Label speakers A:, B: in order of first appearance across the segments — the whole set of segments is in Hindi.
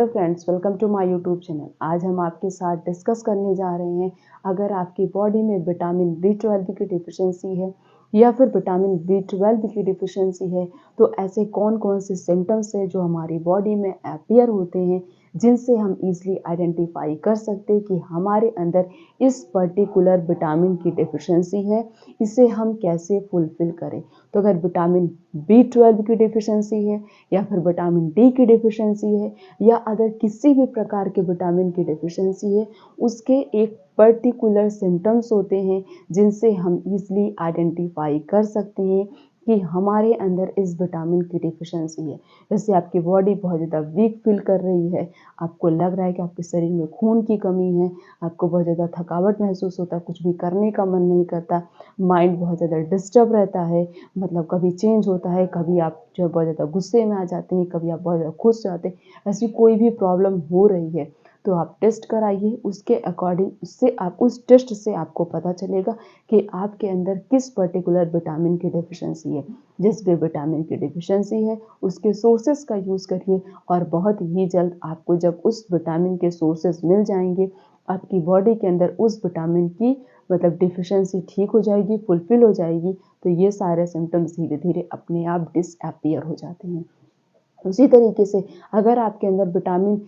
A: Hello friends, welcome to my YouTube channel. आज हम आपके साथ डिस्कस करने जा रहे हैं, अगर आपकी बॉडी में विटामिन B12 की डिफिशिएंसी है या फिर विटामिन B12 की डिफिशिएंसी है तो ऐसे कौन कौन से सिम्टम्स हैं जो हमारी बॉडी में अपीयर होते हैं, जिनसे हम इजीली आइडेंटिफाई कर सकते हैं कि हमारे अंदर इस पर्टिकुलर विटामिन की डिफिशिएंसी है, इसे हम कैसे फुलफिल करें। तो अगर विटामिन B12 की डिफिशिएंसी है या फिर विटामिन डी की डिफिशिएंसी है या अगर किसी भी प्रकार के विटामिन की डिफिशिएंसी है, उसके एक पर्टिकुलर सिम्टम्स होते हैं जिनसे हम इजीली आइडेंटिफाई कर सकते हैं कि हमारे अंदर इस विटामिन की डिफिशिएंसी है। जैसे आपकी बॉडी बहुत ज़्यादा वीक फील कर रही है, आपको लग रहा है कि आपके शरीर में खून की कमी है, आपको बहुत ज़्यादा थकावट महसूस होता है, कुछ भी करने का मन नहीं करता, माइंड बहुत ज़्यादा डिस्टर्ब रहता है, मतलब कभी चेंज होता है, कभी आप जो बहुत ज़्यादा गुस्से में आ जाते हैं, कभी आप बहुत ज़्यादा खुश जाते हैं। ऐसी कोई भी प्रॉब्लम हो रही है तो आप टेस्ट कराइए, उसके अकॉर्डिंग उससे आप उस टेस्ट से आपको पता चलेगा कि आपके अंदर किस पर्टिकुलर विटामिन की डिफिशिएंसी है। जिस भी विटामिन की डिफिशिएंसी है उसके सोर्सेज का यूज़ करिए और बहुत ही जल्द आपको जब उस विटामिन के सोर्सेज मिल जाएंगे, आपकी बॉडी के अंदर उस विटामिन की मतलब डिफिशिएंसी ठीक हो जाएगी, फुलफिल हो जाएगी, तो ये सारे सिम्टम्स धीरे धीरे अपने आप डिसअपीयर हो जाते हैं। उसी तरीके से अगर आपके अंदर विटामिन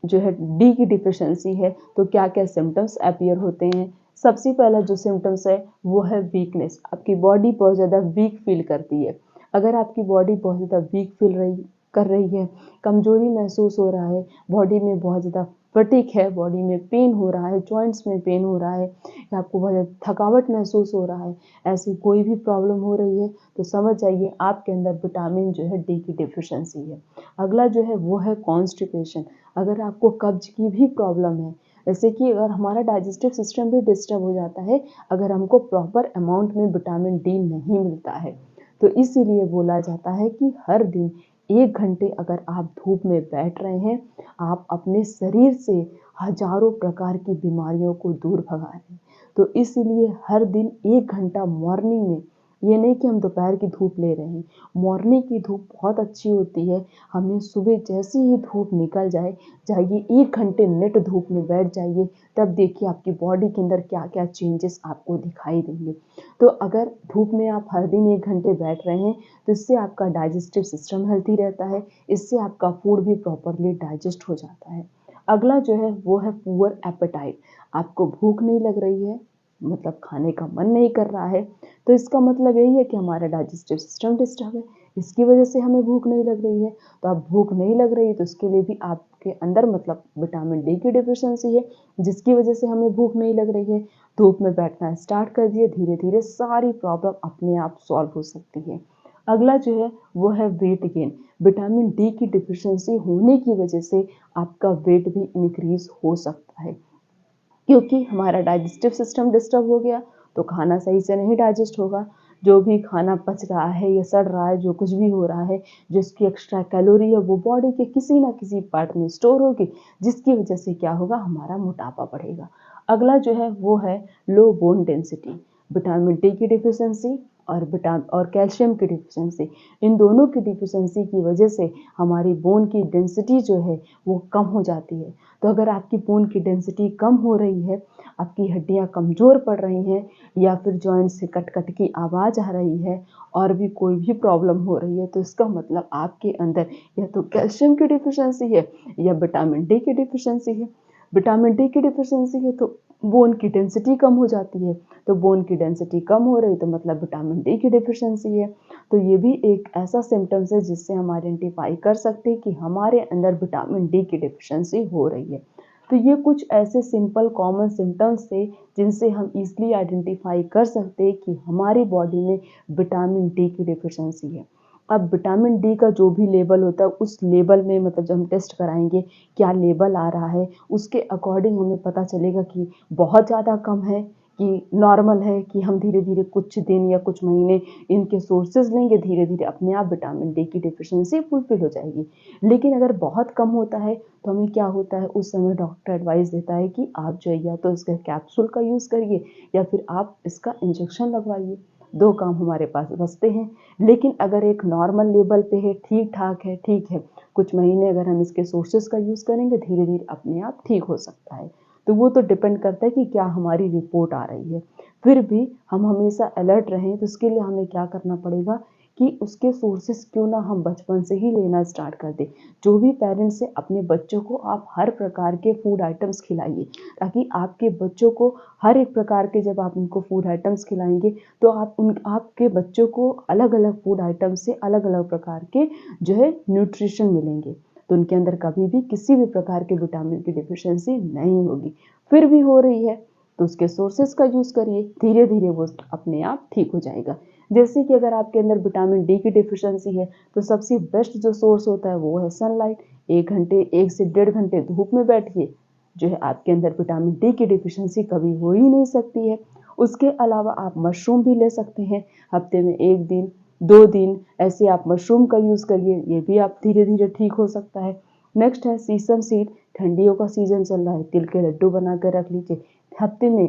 A: जो है डी की डिफिशिएंसी है तो क्या क्या सिम्टम्स अपीयर होते हैं। सबसे पहला जो सिम्टम्स है वो है वीकनेस। आपकी बॉडी बहुत ज़्यादा वीक फील करती है। अगर आपकी बॉडी बहुत ज़्यादा वीक फील कर रही है, कमजोरी महसूस हो रहा है, बॉडी में बहुत ज़्यादा फटीग है, बॉडी में पेन हो रहा है, जॉइंट्स में पेन हो रहा है या आपको बहुत ज़्यादा थकावट महसूस हो रहा है, ऐसी कोई भी प्रॉब्लम हो रही है तो समझ जाइए आपके अंदर विटामिन जो है डी की डिफिशिएंसी है। अगला जो है वो है कॉन्स्टिपेशन। अगर आपको कब्ज की भी प्रॉब्लम है, जैसे कि अगर हमारा डाइजेस्टिव सिस्टम भी डिस्टर्ब हो जाता है अगर हमको प्रॉपर अमाउंट में विटामिन डी नहीं मिलता है, तो इसीलिए बोला जाता है कि हर दिन 1 घंटे अगर आप धूप में बैठ रहे हैं, आप अपने शरीर से हजारों प्रकार की बीमारियों को दूर भगा रहे हैं। तो इसीलिए हर दिन 1 घंटा मॉर्निंग में, ये नहीं कि हम दोपहर की धूप ले रहे हैं, मॉर्निंग की धूप बहुत अच्छी होती है। हमें सुबह जैसे ही धूप निकल जाइए 1 घंटे नेट धूप में बैठ जाइए, तब देखिए आपकी बॉडी के अंदर क्या क्या चेंजेस आपको दिखाई देंगे। तो अगर धूप में आप हर दिन 1 घंटे बैठ रहे हैं तो इससे आपका डाइजेस्टिव सिस्टम हेल्थी रहता है, इससे आपका फूड भी प्रॉपरली डाइजेस्ट हो जाता है। अगला जो है वो है पुअर एपेटाइट। आपको भूख नहीं लग रही है, मतलब खाने का मन नहीं कर रहा है, तो इसका मतलब यही है कि हमारा डाइजेस्टिव सिस्टम डिस्टर्ब है, इसकी वजह से हमें भूख नहीं लग रही है। तो अब भूख नहीं लग रही है तो इसके लिए भी आपके अंदर मतलब विटामिन डी की डिफिशिएंसी है, जिसकी वजह से हमें भूख नहीं लग रही है। धूप में बैठना स्टार्ट कर दिए, धीरे धीरे सारी प्रॉब्लम अपने आप सॉल्व हो सकती है। अगला जो है वो है वेट गेन। विटामिन डी की डिफिशिएंसी होने की वजह से आपका वेट भी इंक्रीज हो सकता है, क्योंकि हमारा डाइजेस्टिव सिस्टम डिस्टर्ब हो गया तो खाना सही से नहीं डाइजेस्ट होगा। जो भी खाना पच रहा है या सड़ रहा है, जो कुछ भी हो रहा है, जिसकी एक्स्ट्रा कैलोरी है वो बॉडी के किसी ना किसी पार्ट में स्टोर होगी, जिसकी वजह से क्या होगा, हमारा मोटापा बढ़ेगा। अगला जो है वो है लो बोन डेंसिटी। विटामिन डी की डिफिशिएंसी और कैल्शियम की डिफिशिएंसी, इन दोनों की डिफिशिएंसी की वजह से हमारी बोन की डेंसिटी जो है वो कम हो जाती है। तो अगर आपकी बोन की डेंसिटी कम हो रही है, आपकी हड्डियां कमज़ोर पड़ रही हैं या फिर जॉइंट से कट कट की आवाज़ आ रही है और भी कोई भी प्रॉब्लम हो रही है, तो इसका मतलब आपके अंदर या तो कैल्शियम की डिफिशिएंसी है या विटामिन डी की डिफिशिएंसी है। विटामिन डी की डिफिशिएंसी है तो बोन की डेंसिटी कम हो जाती है, तो बोन की डेंसिटी कम हो रही तो मतलब विटामिन डी की डिफिशिएंसी है। तो ये भी एक ऐसा सिम्टम्स है जिससे हम आइडेंटिफाई कर सकते हैं कि हमारे अंदर विटामिन डी की डिफिशिएंसी हो रही है। तो ये कुछ ऐसे सिंपल कॉमन सिम्टम्स थे जिनसे हम इजीली आइडेंटिफाई कर सकते हैं कि हमारी बॉडी में विटामिन डी की डिफिशिएंसी है। अब विटामिन डी का जो भी लेवल होता है उस लेवल में मतलब जब हम टेस्ट कराएंगे क्या लेवल आ रहा है, उसके अकॉर्डिंग हमें पता चलेगा कि बहुत ज़्यादा कम है कि नॉर्मल है, कि हम धीरे धीरे कुछ दिन या कुछ महीने इनके सोर्सेज लेंगे, धीरे धीरे अपने आप विटामिन डी की डिफिशिएंसी फुलफिल हो जाएगी। लेकिन अगर बहुत कम होता है तो हमें क्या होता है, उस समय डॉक्टर एडवाइस देता है कि आप जो है या तो इसका कैप्सूल का यूज़ करिए या फिर आप इसका इंजेक्शन लगवाइए। 2 काम हमारे पास बचते हैं। लेकिन अगर एक नॉर्मल लेवल पे है, ठीक-ठाक है, ठीक है, कुछ महीने अगर हम इसके सोर्सेज़ का यूज़ करेंगे, धीरे-धीरे अपने आप ठीक हो सकता है। तो वो तो डिपेंड करता है कि क्या हमारी रिपोर्ट आ रही है। फिर भी हम हमेशा अलर्ट रहें, तो उसके लिए हमें क्या करना पड़ेगा कि उसके सोर्सेज़ क्यों ना हम बचपन से ही लेना स्टार्ट कर दें। जो भी पेरेंट्स हैं, अपने बच्चों को आप हर प्रकार के फूड आइटम्स खिलाइए, ताकि आपके बच्चों को हर एक प्रकार के, जब आप उनको फूड आइटम्स खिलाएँगे, तो आपके बच्चों को अलग-अलग फूड आइटम से अलग-अलग प्रकार के जो है न्यूट्रिशन मिलेंगे। तो उनके अंदर कभी भी किसी भी प्रकार के विटामिन की डेफिशिएंसी नहीं होगी। फिर भी हो रही है, तो उसके सोर्सेज़ का यूज़ करिए, धीरे-धीरे वो अपने आप ठीक हो जाएगा। जैसे कि अगर आपके अंदर विटामिन डी की डेफिशिएंसी है, तो सबसे बेस्ट जो सोर्स होता है वो है सनलाइट। 1 घंटे, 1 से डेढ़ घंटे धूप में बैठिए, जो है आपके अंदर विटामिन डी की डेफिशिएंसी कभी हो ही नहीं सकती है। उसके अलावा आप मशरूम भी ले सकते हैं, हफ्ते में 1 दिन, 2 दिन ऐसे आप मशरूम का यूज़ करिए, ये भी आप धीरे-धीरे ठीक हो सकता है। नेक्स्ट है सीसम सीड, ठंडियों का सीज़न चल रहा है, तिल के लड्डू बना कर रख लीजिए। हफ्ते में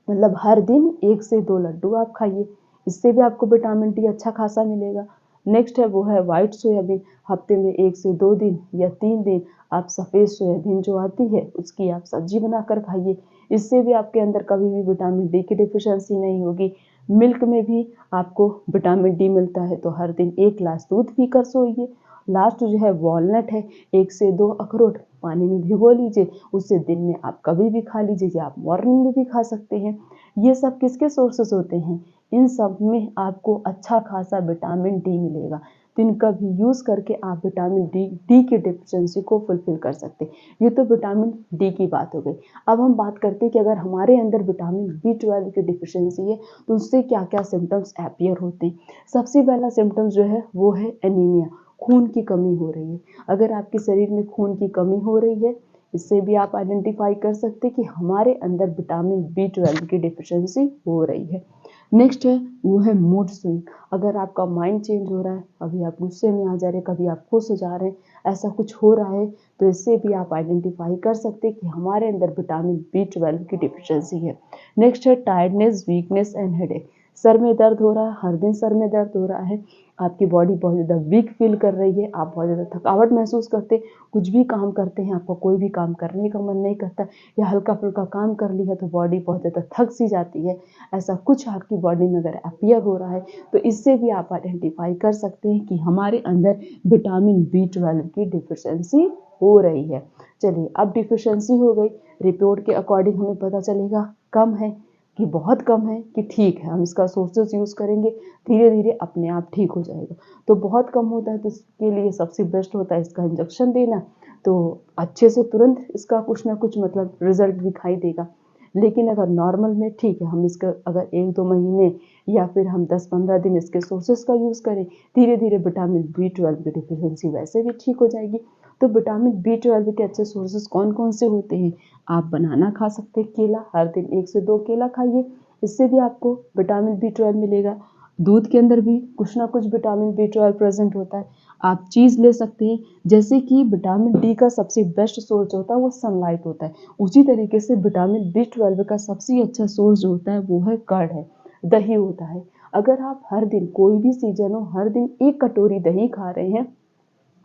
A: मतलब हर दिन 1 से 2 लड्डू आप खाइए, इससे भी आपको विटामिन डी अच्छा खासा मिलेगा। नेक्स्ट है वो है व्हाइट सोयाबीन, हफ्ते में 1 से 2 दिन या 3 दिन आप सफ़ेद सोयाबीन जो आती है उसकी आप सब्जी बनाकर खाइए, इससे भी आपके अंदर कभी भी विटामिन डी की डेफिशिएंसी नहीं होगी। मिल्क में भी आपको विटामिन डी मिलता है, तो हर दिन 1 ग्लास दूध पीकर सोइए। लास्ट जो है वॉलनट है, 1 से 2 अखरोट पानी में भिगो लीजिए, उसे दिन में आप कभी भी खा लीजिए या आप मॉर्निंग में भी खा सकते हैं। ये सब किसके सोर्सेस होते हैं? इन सब में आपको अच्छा खासा विटामिन डी मिलेगा, तो इनका भी यूज़ करके आप विटामिन डी की डेफिशिएंसी को फुलफिल कर सकते हैं। ये तो विटामिन डी की बात हो गई। अब हम बात करते हैं कि अगर हमारे अंदर विटामिन बी12 की डेफिशिएंसी है, तो उससे क्या क्या सिम्टम्स अपीयर होते हैं। सबसे पहला सिम्टम्स जो है वो है एनीमिया, खून की कमी हो रही है। अगर आपके शरीर में खून की कमी हो रही है, इससे भी आप आइडेंटिफाई कर सकते हैं कि हमारे अंदर विटामिन बी12 की डेफिशिएंसी हो रही है। नेक्स्ट है वो है मूड स्विंग, अगर आपका माइंड चेंज हो रहा है, कभी आप गुस्से में आ जा रहे हैं, कभी आप खुश हो जा रहे हैं, ऐसा कुछ हो रहा है, तो इससे भी आप आइडेंटिफाई कर सकते हैं कि हमारे अंदर विटामिन बी12 की डेफिशिएंसी है। नेक्स्ट है tiredness, weakness and headache, sir में दर्द हो रहा है, हर दिन सर में दर्द हो रहा है, आपकी बॉडी बहुत ज़्यादा वीक फील कर रही है, आप बहुत ज़्यादा थकावट महसूस करते हैं, कुछ भी काम करते हैं आपको कोई भी काम करने का मन नहीं करता, या हल्का फुल्का काम कर लिया तो बॉडी बहुत ज़्यादा थक सी जाती है, ऐसा कुछ आपकी बॉडी में अगर अपीयर हो रहा है, तो इससे भी आप आइडेंटिफाई कर सकते हैं कि हमारे अंदर विटामिन बी12 की डिफिशियंसी हो रही है। चलिए, अब डिफिशियंसी हो गई, रिपोर्ट के अकॉर्डिंग हमें पता चलेगा कम है कि बहुत कम है कि ठीक है, हम इसका सोर्सेज यूज़ करेंगे, धीरे धीरे अपने आप ठीक हो जाएगा। तो बहुत कम होता है तो इसके लिए सबसे बेस्ट होता है इसका इंजेक्शन देना, तो अच्छे से तुरंत इसका कुछ ना कुछ मतलब रिजल्ट दिखाई देगा। लेकिन अगर नॉर्मल में ठीक है, हम इसका अगर 1-2 महीने या फिर हम 10-15 दिन इसके सोर्सेज का यूज़ करें, धीरे धीरे विटामिन बी12 की डिफिशियंसी वैसे भी ठीक हो जाएगी। तो विटामिन बी12 के अच्छे सोर्सेज कौन कौन से होते हैं? आप बनाना खा सकते हैं, केला, हर दिन 1 से 2 केला खाइए, इससे भी आपको विटामिन बी12 मिलेगा। दूध के अंदर भी कुछ ना कुछ विटामिन बी12 प्रेजेंट होता है। आप चीज़ ले सकते हैं, जैसे कि विटामिन डी का सबसे बेस्ट सोर्स होता है वो सनलाइट होता है, उसी तरीके से विटामिन बी12 का सबसे अच्छा सोर्स जो होता है वो है कर्ड है, दही होता है। अगर आप हर दिन, कोई भी सीजन हो, हर दिन 1 कटोरी दही खा रहे हैं,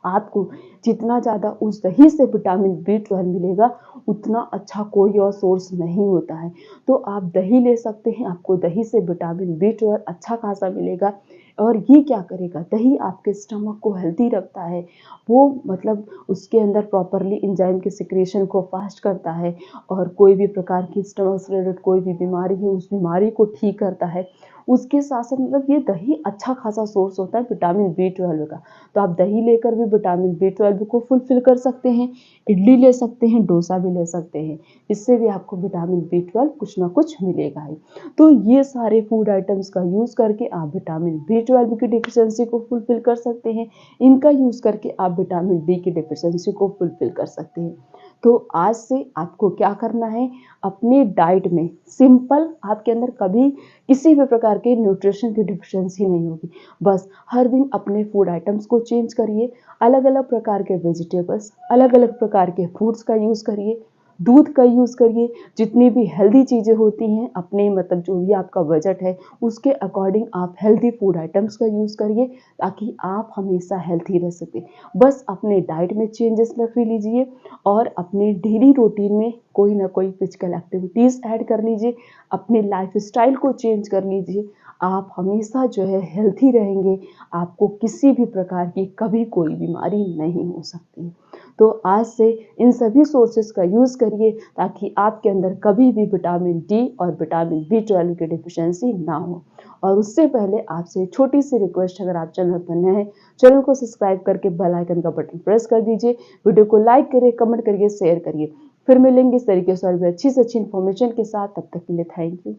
A: आपको जितना ज़्यादा उस दही से विटामिन बी12 मिलेगा, उतना अच्छा कोई और सोर्स नहीं होता है। तो आप दही ले सकते हैं, आपको दही से विटामिन बी12 अच्छा खासा मिलेगा। और ये क्या करेगा, दही आपके स्टमक को हेल्दी रखता है, वो मतलब उसके अंदर प्रॉपरली एंजाइम के सिक्रेशन को फास्ट करता है, और कोई भी प्रकार की स्टमक से रिलेटेड कोई भी बीमारी है, उस बीमारी को ठीक करता है। उसके साथ साथ मतलब ये दही अच्छा खासा सोर्स होता है विटामिन बी12 का। तो आप दही लेकर भी विटामिन बी12 को फुलफिल कर सकते हैं, इडली ले सकते हैं, डोसा भी ले सकते हैं, इससे भी आपको विटामिन बी12 कुछ ना कुछ मिलेगा ही। तो ये सारे फूड आइटम्स का यूज़ करके आप विटामिन बी12 की डिफिशियंसी को फुलफिल कर सकते हैं, इनका यूज़ करके आप विटामिन डी की डिफिशियंसी को फुलफिल कर सकते हैं। तो आज से आपको क्या करना है, अपनी डाइट में सिंपल, आपके अंदर कभी किसी भी प्रकार के न्यूट्रिशन की डिफिशियंसी नहीं होगी। बस हर दिन अपने फूड आइटम्स को चेंज करिए, अलग अलग प्रकार के वेजिटेबल्स, अलग अलग प्रकार के फ्रूट्स का यूज़ करिए, दूध का यूज़ करिए। जितनी भी हेल्दी चीज़ें होती हैं अपने मतलब जो भी आपका बजट है उसके अकॉर्डिंग आप हेल्दी फूड आइटम्स का यूज़ करिए ताकि आप हमेशा हेल्थी रह सकें। बस अपने डाइट में चेंजेस रख लीजिए और अपने डेली रूटीन में कोई ना कोई फिजिकल एक्टिविटीज़ ऐड कर लीजिए। अपने लाइफस्टाइल को चेंज कर लीजिए। आप हमेशा जो है हेल्थी रहेंगे। आपको किसी भी प्रकार की कभी कोई बीमारी नहीं हो सकती। तो आज से इन सभी सोर्सेस का यूज़ करिए ताकि आपके अंदर कभी भी विटामिन डी और विटामिन बी12 की डिफिशियंसी ना हो। और उससे पहले आपसे छोटी सी रिक्वेस्ट, अगर आप चैनल पर नए हैं, चैनल को सब्सक्राइब करके बेल आइकन का बटन प्रेस कर दीजिए। वीडियो को लाइक करिए, कमेंट करिए, शेयर करिए। फिर मिलेंगे इस तरीके से और भी अच्छी से अच्छी इन्फॉर्मेशन के साथ। तब तक के लिए थैंक यू।